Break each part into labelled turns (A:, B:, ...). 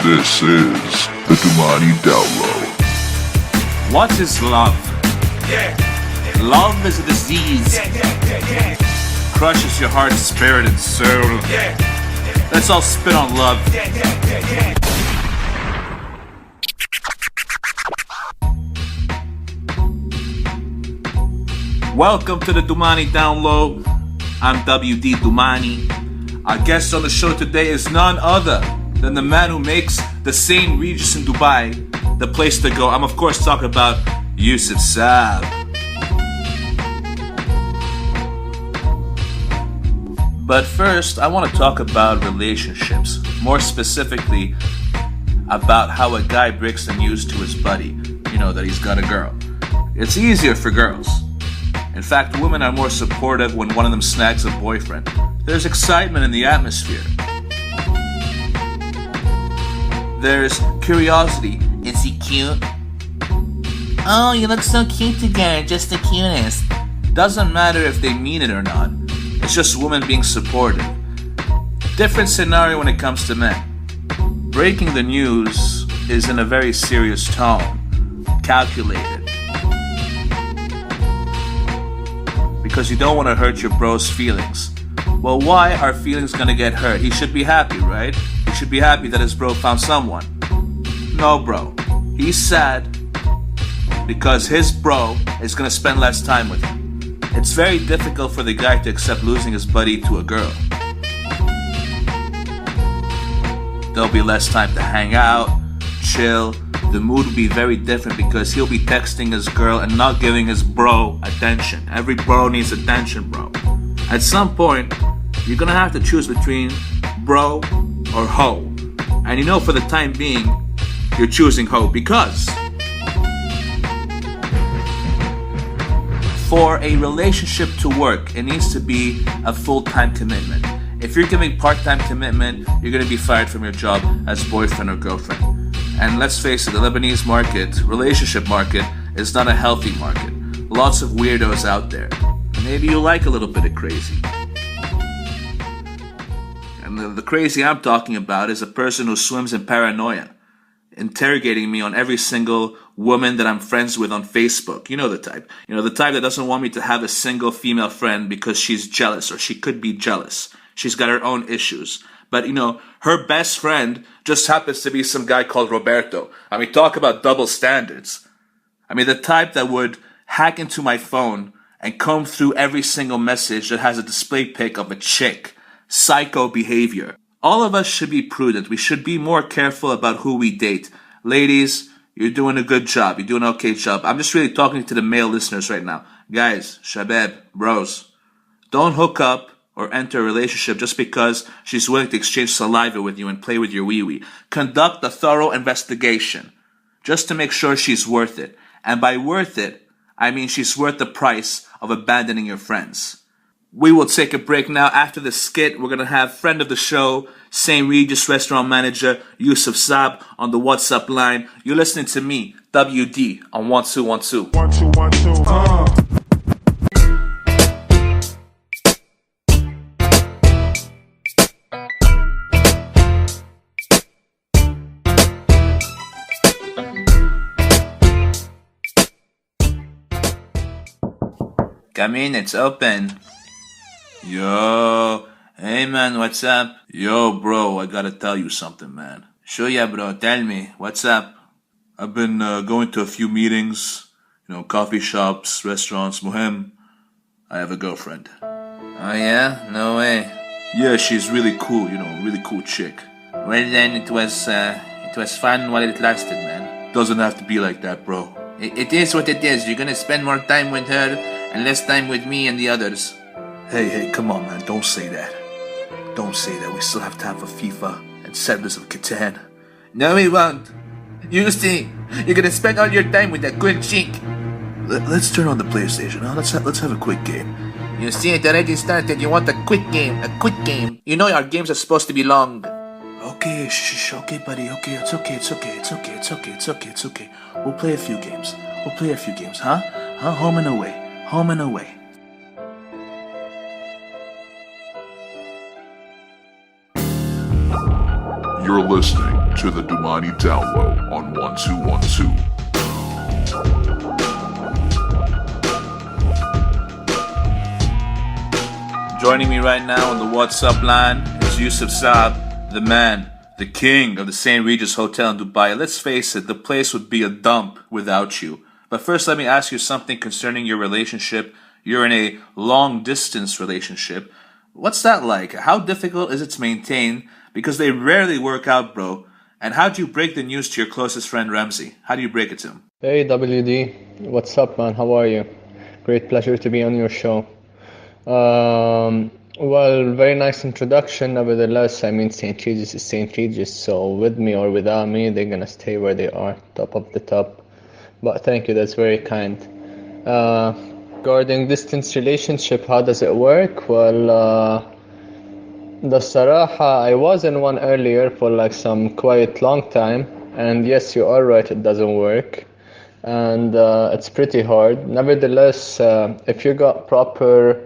A: This is the Doumani Downlo.
B: What is love? Love is a disease. Crushes your heart, spirit, and soul. Let's all spit on love. Welcome to the Doumani Downlo. I'm WD Doumani. Our guest on the show today is none other than the man who makes the same Regis in Dubai the place to go. I'm of course talking about Youssef Saab. But first, I want to talk about relationships. More specifically, about how a guy breaks the news to his buddy, that he's got a girl. It's easier for girls. In fact, women are more supportive when one of them snags a boyfriend. There's excitement in the atmosphere. There's curiosity. Is he cute? Oh, you look so cute together, just the cutest. Doesn't matter if they mean it or not. It's just women being supportive. Different scenario when it comes to men. Breaking the news is in a very serious tone. Calculated. Because you don't want to hurt your bro's feelings. Well, why are feelings gonna get hurt? He should be happy, right? He should be happy that his bro found someone. No, bro. He's sad because his bro is gonna spend less time with him. It's very difficult for the guy to accept losing his buddy to a girl. There'll be less time to hang out, chill. The mood will be very different because he'll be texting his girl and not giving his bro attention. Every bro needs attention, bro. At some point, you're gonna have to choose between bro or hoe. And for the time being, you're choosing hoe because for a relationship to work, it needs to be a full-time commitment. If you're giving part-time commitment, you're gonna be fired from your job as boyfriend or girlfriend. And let's face it, the Lebanese market, relationship market, is not a healthy market. Lots of weirdos out there. Maybe you like a little bit of crazy. And the crazy I'm talking about is a person who swims in paranoia, interrogating me on every single woman that I'm friends with on Facebook. You know the type. The type that doesn't want me to have a single female friend because she's jealous or she could be jealous. She's got her own issues. But, her best friend just happens to be some guy called Roberto. Talk about double standards. The type that would hack into my phone and comb through every single message that has a display pic of a chick. Psycho behavior. All of us should be prudent. We should be more careful about who we date. Ladies, you're doing a good job. You're doing an okay job. I'm just really talking to the male listeners right now. Guys, shabab, bros, don't hook up or enter a relationship just because she's willing to exchange saliva with you and play with your wee-wee. Conduct a thorough investigation just to make sure she's worth it. And by worth it, I mean she's worth the price of abandoning your friends. We will take a break now. After the skit, we're going to have friend of the show, same Regis restaurant manager, Youssef Saab, on the WhatsApp line. You're listening to me, WD, on 1212.
C: 1212.
B: Come in, it's open. Yo, hey man, what's up? Yo, bro, I gotta tell you something, man. Sure, yeah, bro, tell me, what's up? I've been going to a few meetings, coffee shops, restaurants, muhim. I have a girlfriend. Oh yeah? No way. Yeah, she's really cool, really cool chick. Well then, it was fun while it lasted, man. Doesn't have to be like that, bro. It is what it is. You're gonna spend more time with her and less time with me and the others. Hey, come on, man. Don't say that. Don't say that. We still have to have a FIFA and Settlers of Catan. No, we won't. You see, you're gonna spend all your time with that good chick. Let's turn on the PlayStation, huh? Let's have a quick game. You see, it already started. You want a quick game. A quick game. Our games are supposed to be long. Okay, shh, okay, buddy. Okay, it's okay. We'll play a few games, huh? Home and away.
A: You're listening to the Doumani Downlo on 1212.
B: Joining me right now on the WhatsApp line is Youssef Saab, the man, the king of the St. Regis Hotel in Dubai. Let's face it, the place would be a dump without you. But first, let me ask you something concerning your relationship. You're in a long-distance relationship. What's that like? How difficult is it to maintain? Because they rarely work out, bro. And how do you break the news to your closest friend, Ramsey? How do you break it to him?
C: Hey WD, what's up, man? How are you? Great pleasure to be on your show. Well, very nice introduction. Nevertheless, I mean, St. Regis is St. Regis, so with me or without me, they're gonna stay where they are, top of the top. But thank you, that's very kind. Regarding distance relationship, how does it work? Well, the Saraha, I was in one earlier for like some quite long time, and yes, you are right, it doesn't work, and it's pretty hard. Nevertheless, if you got proper,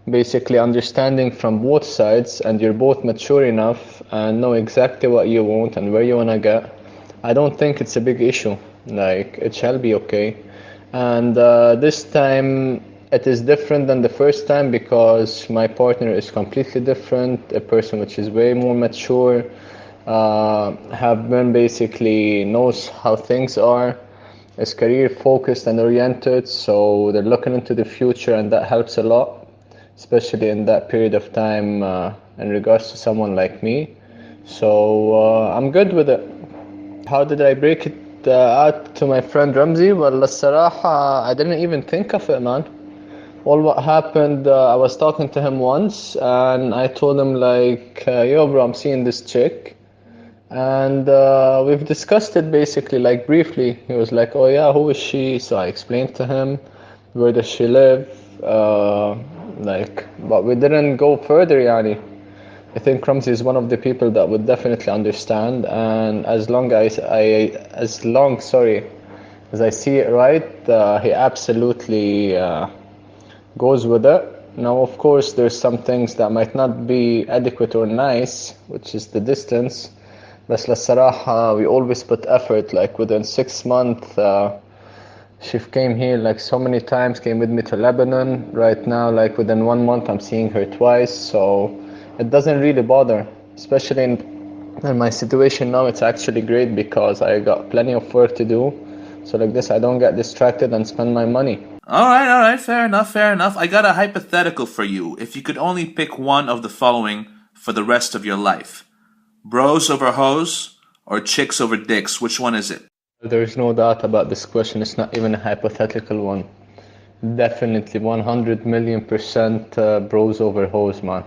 C: basically understanding from both sides, and you're both mature enough and know exactly what you want and where you wanna get, I don't think it's a big issue. Like, it shall be okay. And this time it is different than the first time because my partner is completely different, a person which is way more mature, have been basically knows how things are, is career focused and oriented, so they're looking into the future, and that helps a lot, especially in that period of time in regards to someone like me. So I'm good with it. How did I break it out to my friend Ramsey? Well, الصراحة, I didn't even think of it, man. All what happened, I was talking to him once, and I told him like, yo bro, I'm seeing this chick, and we've discussed it basically like briefly. He was like, oh yeah, who is she? So I explained to him, where does she live, but we didn't go further, yani. I think Ramsey is one of the people that would definitely understand, and as I see it right, he absolutely goes with it. Now, of course, there's some things that might not be adequate or nice, which is the distance. But للصراحة, we always put effort. Like within 6 months, she came here like so many times, came with me to Lebanon. Right now, like within 1 month, I'm seeing her twice. So it doesn't really bother, especially in my situation now. It's actually great because I got plenty of work to do. So like this, I don't get distracted and spend my money.
B: All right, fair enough. I got a hypothetical for you. If you could only pick one of the following for the rest of your life: bros over hoes or chicks over dicks, which one is it?
C: There's no doubt about this question. It's not even a hypothetical one. Definitely 100 million% bros over hoes, man.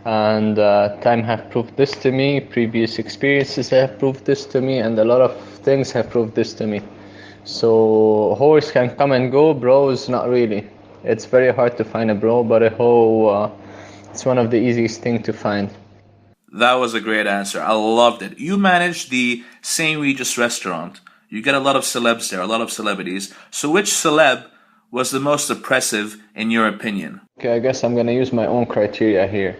C: And time have proved this to me, previous experiences have proved this to me, and a lot of things have proved this to me. So hoes can come and go, bros not really. It's very hard to find a bro, but a hoe, it's one of the easiest thing to find.
B: That was a great answer. I loved it. You manage the St. Regis restaurant. You get a lot of celebs there, a lot of celebrities. So which celeb was the most oppressive in your opinion?
C: Okay, I guess I'm gonna use my own criteria here.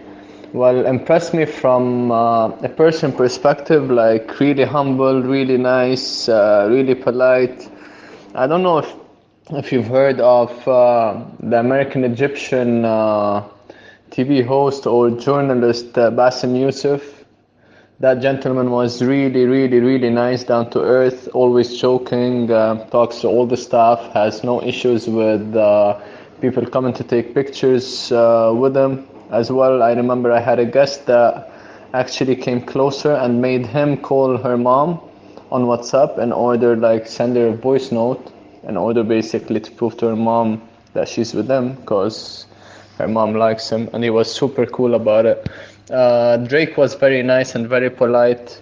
C: Well, impress me from a person perspective, like really humble, really nice, really polite. I don't know if you've heard of the American Egyptian TV host or journalist Bassem Youssef. That gentleman was really nice, down to earth, always joking, talks to all the staff, has no issues with people coming to take pictures with him. As well, I remember I had a guest that actually came closer and made him call her mom on WhatsApp in order, like, send her a voice note in order basically to prove to her mom that she's with him because her mom likes him, and he was super cool about it. Drake was very nice and very polite.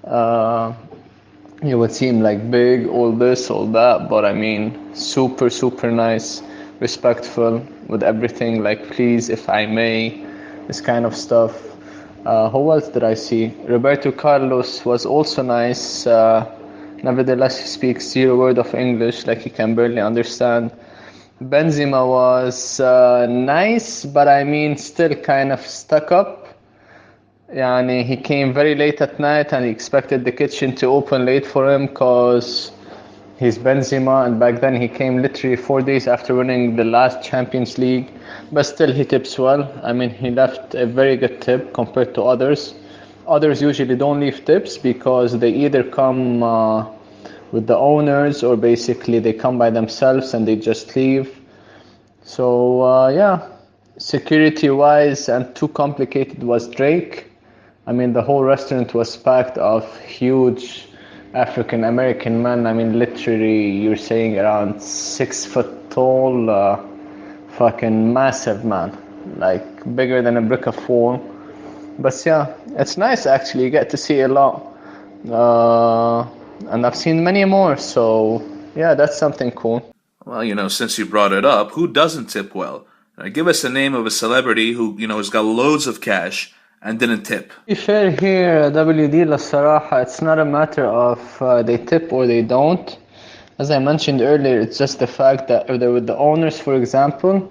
C: You would seem like big, all this, all that, but I mean, super nice, respectful with everything, like please, if I may, this kind of stuff. Who else did I see? Roberto Carlos was also nice. Nevertheless, he speaks 0 word of English, like he can barely understand. Benzema was nice, but I mean, still kind of stuck up. Yani he came very late at night and he expected the kitchen to open late for him because he's Benzema, and back then he came literally 4 days after winning the last Champions League. But still, he tips well. I mean, he left a very good tip compared to others. Others usually don't leave tips because they either come with the owners or basically they come by themselves and they just leave. So yeah, security wise and too complicated was Drake. I mean, the whole restaurant was packed of huge African American men. I mean, literally, you're saying around 6 foot tall, fucking massive man, like bigger than a brick of wall. But yeah, it's nice actually. You get to see a lot, and I've seen many more. So yeah, that's something cool.
B: Well, since you brought it up, who doesn't tip well? Give us the name of a celebrity who, has got loads of cash and didn't tip.
C: To be fair here, WD للصراحة, it's not a matter of they tip or they don't. As I mentioned earlier, it's just the fact that if they're with the owners, for example,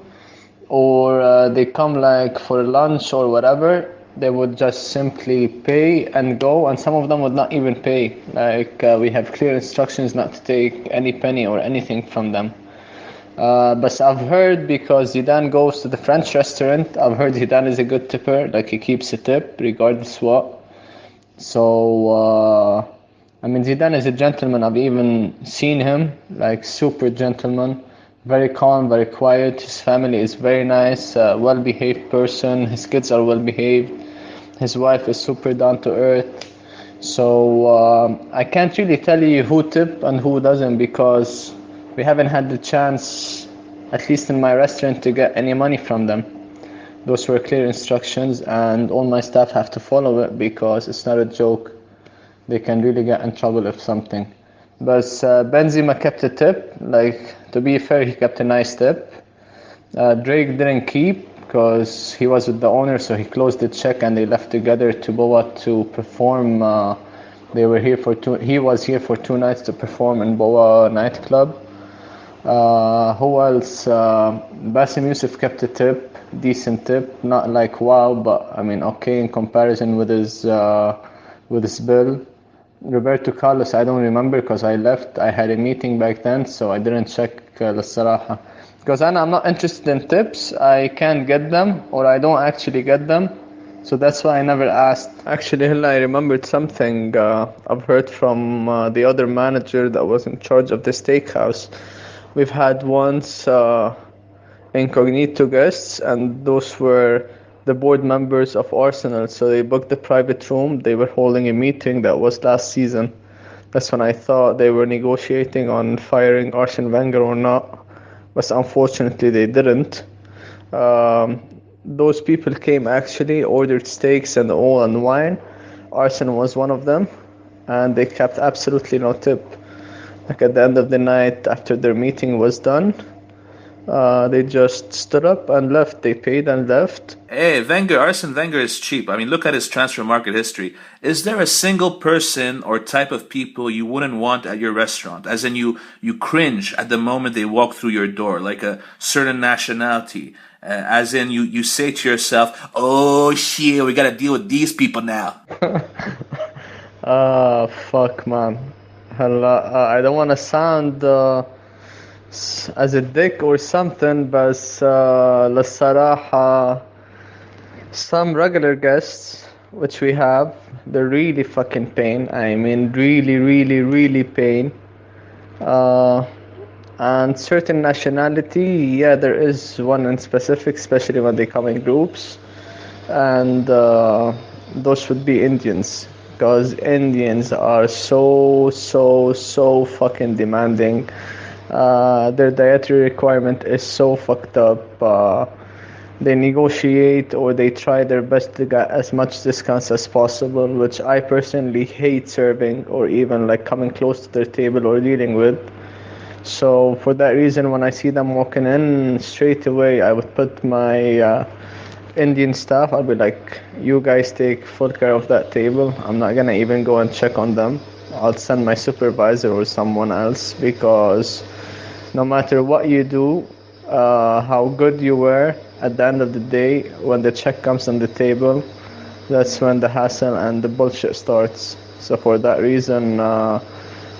C: or they come like for lunch or whatever, they would just simply pay and go, and some of them would not even pay. Like we have clear instructions not to take any penny or anything from them. But I've heard, because Zidane goes to the French restaurant, I've heard Zidane is a good tipper, like he keeps a tip regardless what. So, I mean, Zidane is a gentleman. I've even seen him, like super gentleman, very calm, very quiet. His family is very nice, well-behaved person. His kids are well-behaved. His wife is super down to earth. So I can't really tell you who tip and who doesn't because we haven't had the chance, at least in my restaurant, to get any money from them. Those were clear instructions and all my staff have to follow it because it's not a joke. They can really get in trouble if something. But Benzema kept a tip. Like, to be fair, he kept a nice tip. Drake didn't keep because he was with the owner, so he closed the check and they left together to Boa to perform. They were here for he was here for 2 nights to perform in Boa nightclub. Who else? Bassem Youssef kept a tip, decent tip, not like wow, but I mean okay in comparison with his bill. Roberto Carlos, I don't remember because I left. I had a meeting back then, so I didn't check الصراحة. Because I'm not interested in tips. I can't get them, or I don't actually get them. So that's why I never asked. Actually, I remembered something I've heard from the other manager that was in charge of the steakhouse. We've had once incognito guests, and those were the board members of Arsenal. So they booked a private room. They were holding a meeting that was last season. That's when I thought they were negotiating on firing Arsene Wenger or not. But unfortunately, they didn't. Those people came actually, ordered steaks and all and wine. Arsene was one of them, and they kept absolutely no tip. Like at the end of the night, after their meeting was done, they just stood up and left. They paid and left.
B: Hey, Arsene Wenger is cheap. I mean, look at his transfer market history. Is there a single person or type of people you wouldn't want at your restaurant? As in you cringe at the moment they walk through your door, like a certain nationality. As in you say to yourself, oh shit, we gotta deal with these people now.
C: Fuck, man. I don't want to sound as a dick or something, but للصراحة some regular guests which we have, they're really fucking pain. I mean really, really, really pain. And certain nationality, yeah, there is one in specific, especially when they come in groups, and those would be Indians. Because Indians are so fucking demanding. Their dietary requirement is so fucked up. They negotiate or they try their best to get as much discounts as possible, which I personally hate serving or even like coming close to their table or dealing with. So for that reason, when I see them walking in, straight away I would put my Indian staff, I'll be like, you guys take full care of that table. I'm not gonna even go and check on them. I'll send my supervisor or someone else, because no matter what you do, how good you were, at the end of the day, when the check comes on the table, that's when the hassle and the bullshit starts. So for that reason,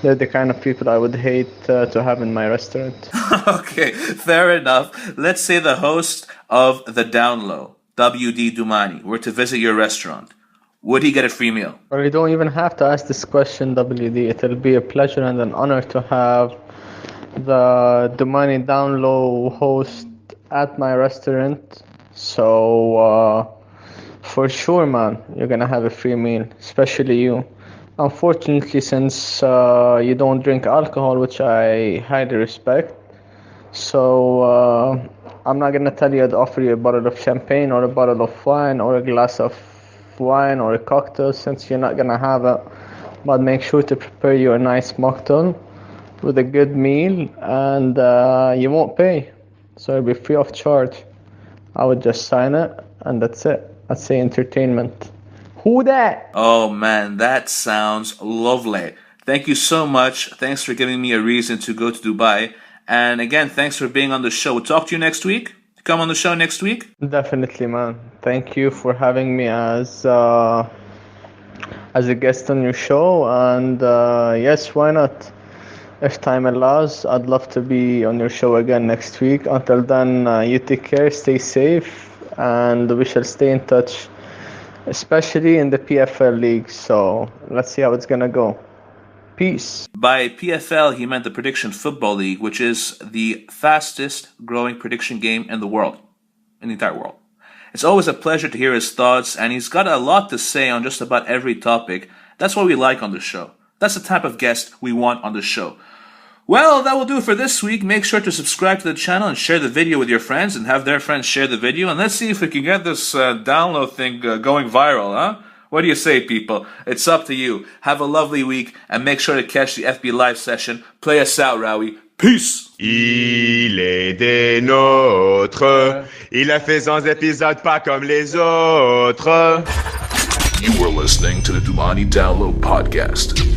C: they're the kind of people I would hate to have in my restaurant.
B: Okay, fair enough. Let's say the host of the Downlo, WD Doumani, were to visit your restaurant. Would he get a free meal?
C: Or you don't even have to ask this question, WD. It'll be a pleasure and an honor to have the Doumani Downlo host at my restaurant. So for sure, man, you're gonna have a free meal, especially you. Unfortunately, since you don't drink alcohol, which I highly respect, so I'm not gonna tell you to offer you a bottle of champagne or a bottle of wine or a glass of wine or a cocktail, since you're not gonna have it. But make sure to prepare you a nice mocktail with a good meal, and you won't pay, so it'll be free of charge. I would just sign it, and that's it. I'd say entertainment. Who that?
B: Oh man, that sounds lovely. Thank you so much. Thanks for giving me a reason to go to Dubai. And again, thanks for being on the show. We'll talk to you next week. Come on the show next week.
C: Definitely, man. Thank you for having me as a guest on your show. And yes, why not? If time allows, I'd love to be on your show again next week. Until then, you take care, stay safe, and we shall stay in touch, especially in the PFL league. So let's see how it's gonna go. Peace.
B: By PFL, he meant the Prediction Football League, which is the fastest growing prediction game in the world, in the entire world. It's always a pleasure to hear his thoughts, and he's got a lot to say on just about every topic. That's what we like on the show. That's the type of guest we want on the show. Well, that will do it for this week. Make sure to subscribe to the channel and share the video with your friends and have their friends share the video. And let's see if we can get this download thing going viral, huh? What do you say, people? It's up to you. Have a lovely week and make sure to catch the FB Live session. Play us out, Rowie. Peace!
D: Il est des nôtres. Il a fait 100 épisodes pas comme les autres.
A: You were listening to the Doumani Downlo podcast.